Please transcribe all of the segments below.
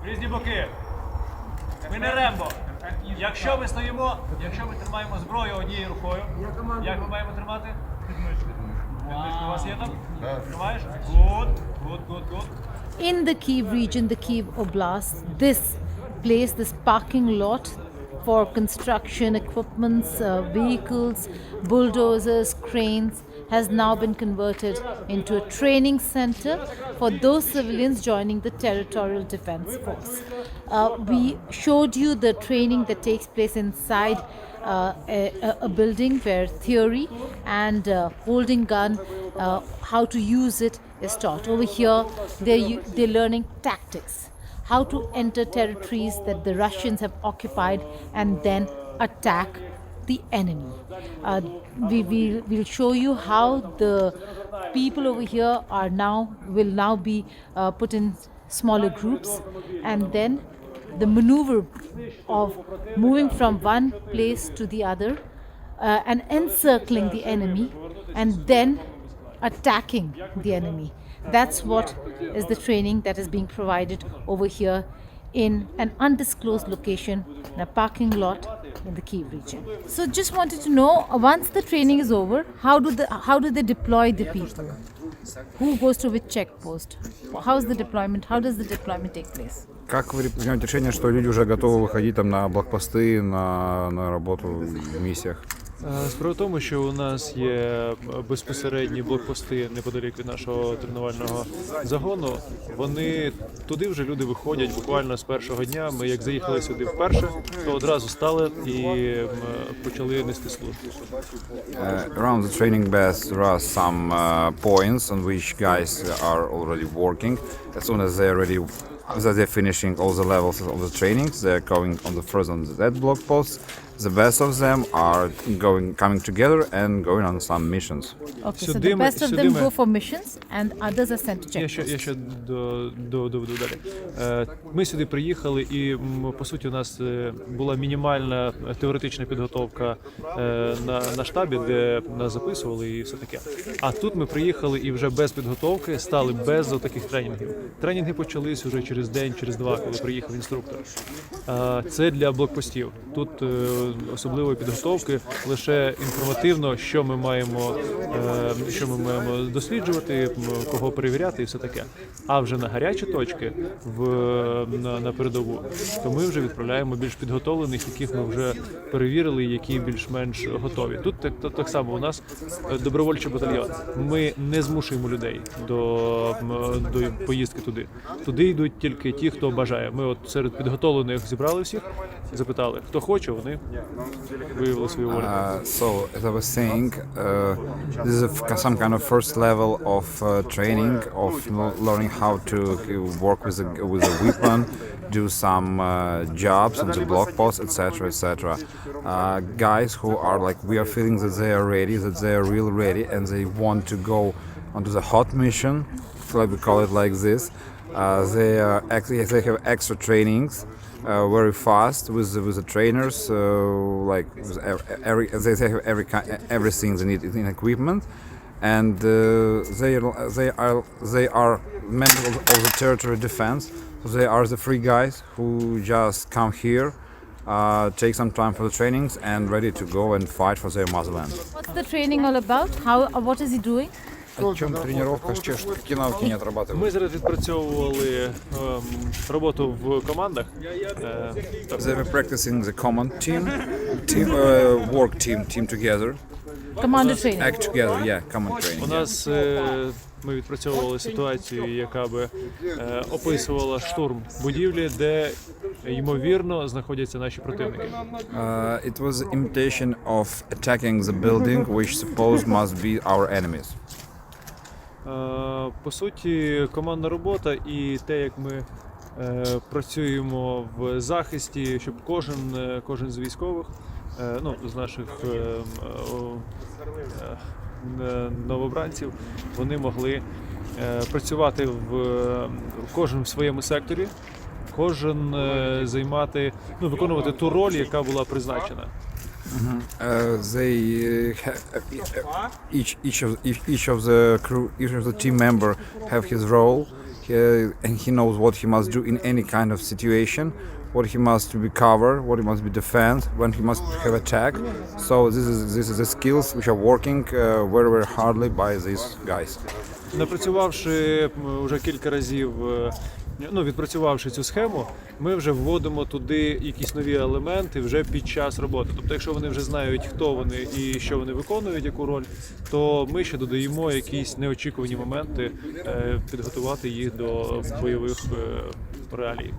В різні боки. Ми не Рембо. Якщо ми стоїмо, якщо ми тримаємо зброю однією рукою, як ми маємо тримати? Підмишку у вас є там? Тримаєш? Good. In the Kyiv region, the Kyiv Oblast, this place, this parking lot for construction equipments, vehicles, bulldozers, cranes, has now been converted into a training center for those civilians joining the Territorial Defense Force. We showed you the training that takes place inside a building where theory and holding gun, how to use it is taught. Over here, they're learning tactics, how to enter territories that the Russians have occupied and then attack the enemy. We'll show you how the people over here will now be put in smaller groups, and then the maneuver of moving from one place to the other and encircling the enemy and then attacking the enemy. That's what is the training that is being provided over here in an undisclosed location in a parking lot in the Kyiv region. So just wanted to know, once the training is over, how do they deploy the people? Who goes to which checkpost? How is the deployment? How does the deployment take place? Как вы принимаете решение, что люди уже готовы выходить там на блокпосты, на работу в миссиях? Справа в тому, що у нас є безпосередні блокпости неподалік від нашого тренувального загону. Вони туди вже люди виходять буквально з першого дня. Ми як заїхали сюди вперше, то одразу стали і почали нести службу. Around the training base there are some points on which guys are already working. As soon as they're finishing all the levels of the trainings, they're going on the first on that block post. The best of them are coming together and going on some missions. Okay, so the best of them go for missions and others are sent to checkposts. Я ще доведу далі. Ми сюди приїхали і, по суті, у нас була мінімальна теоретична підготовка на штабі, де нас записували і все таке. А тут ми приїхали і вже без підготовки стали без таких тренінгів. Тренінги почались вже через день, через два, коли приїхав інструктор. Це для блокпостів. Тут особливої підготовки, лише інформативно, що ми маємо досліджувати, кого перевіряти і все таке. А вже на гарячі точки на передову, то ми вже відправляємо більш підготовлених, яких ми вже перевірили, які більш-менш готові. Тут так само у нас добровольчий батальйон. Ми не змушуємо людей до поїздки туди. Туди йдуть тільки ті, хто бажає. Ми от серед підготовлених зібрали всіх, запитали, хто хоче, вони виявили свою волю. So, as I was saying, this is some kind of first level of training, of learning how to work with a weapon, do some jobs on the block post, etc., etc. Guys who are like, we are feeling that they are ready, that they are really ready, and they want to go onto the hot mission, like we call it like this. They have extra trainings. Very fast with the trainers, like they have everything they need in equipment, and they are members of the territorial defense. So they are the free guys who just come here, take some time for the trainings, and ready to go and fight for their motherland. What's the training all about? What is he doing? О чем тренировка, какие навыки не отрабатывают? Ми зараз відпрацьовували роботу в командах. They were practicing the command work team together. Commander training. Act together, yeah, command training. У нас ми відпрацьовували ситуацію, яка би описувала штурм будівлі, де ймовірно знаходяться наші противники. It was an imitation of attacking the building, which supposed must be our enemies. По суті, командна робота і те, як ми працюємо в захисті, щоб кожен з військових, з наших новобранців, вони могли працювати кожен в своєму секторі, кожен виконувати ту роль, яка була призначена. Each of the crew, each of the team member have his role. and he knows what he must do in any kind of situation, what he must be cover, what he must be defend, when he must have attack. So this is the skills which are working very hardly by these guys. Напрацювавши вже кілька разів, відпрацювавши цю схему, ми вже вводимо туди якісь нові елементи вже під час роботи. Тобто, якщо вони вже знають, хто вони і що вони виконують, яку роль, то ми ще додаємо якісь неочікувані моменти, підготувати їх до бойових реалій.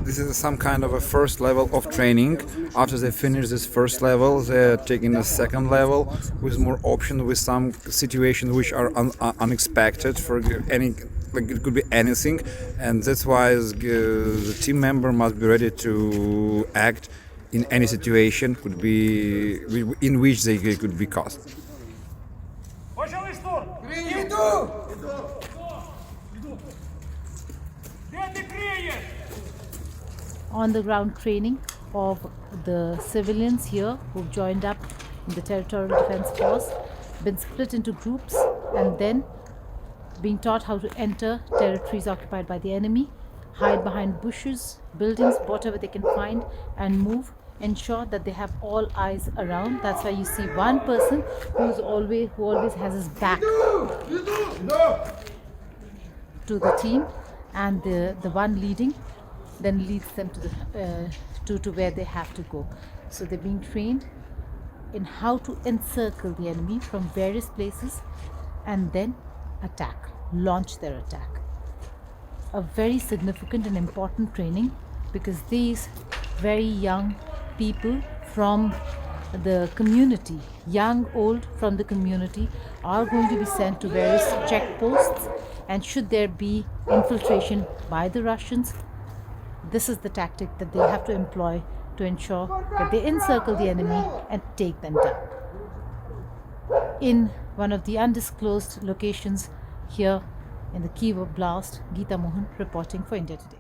This is some kind of a first level of training. After they finish this first level, they're taking a second level with more options, with some situations which are unexpected for any. Like it could be anything, and that's why the team member must be ready to act in any situation could be in which they could be caught. Почали штурм! Де ти криєш? On the ground training of the civilians here who've joined up in the Territorial Defense Force, been split into groups and then being taught how to enter territories occupied by the enemy, hide behind bushes, buildings, whatever they can find, and move. Ensure that they have all eyes around. That's why you see one person who always has his back to the team, and the one leading then leads them to where they have to go. So they're being trained in how to encircle the enemy from various places and then attack, launch their attack. A very significant and important training, because these very young people from the community, young, old from the community, are going to be sent to various checkposts, and should there be infiltration by the Russians, this is the tactic that they'll have to employ to ensure that they encircle the enemy and take them down. In one of the undisclosed locations here in the Kyiv Oblast, Geeta Mohan reporting for India Today.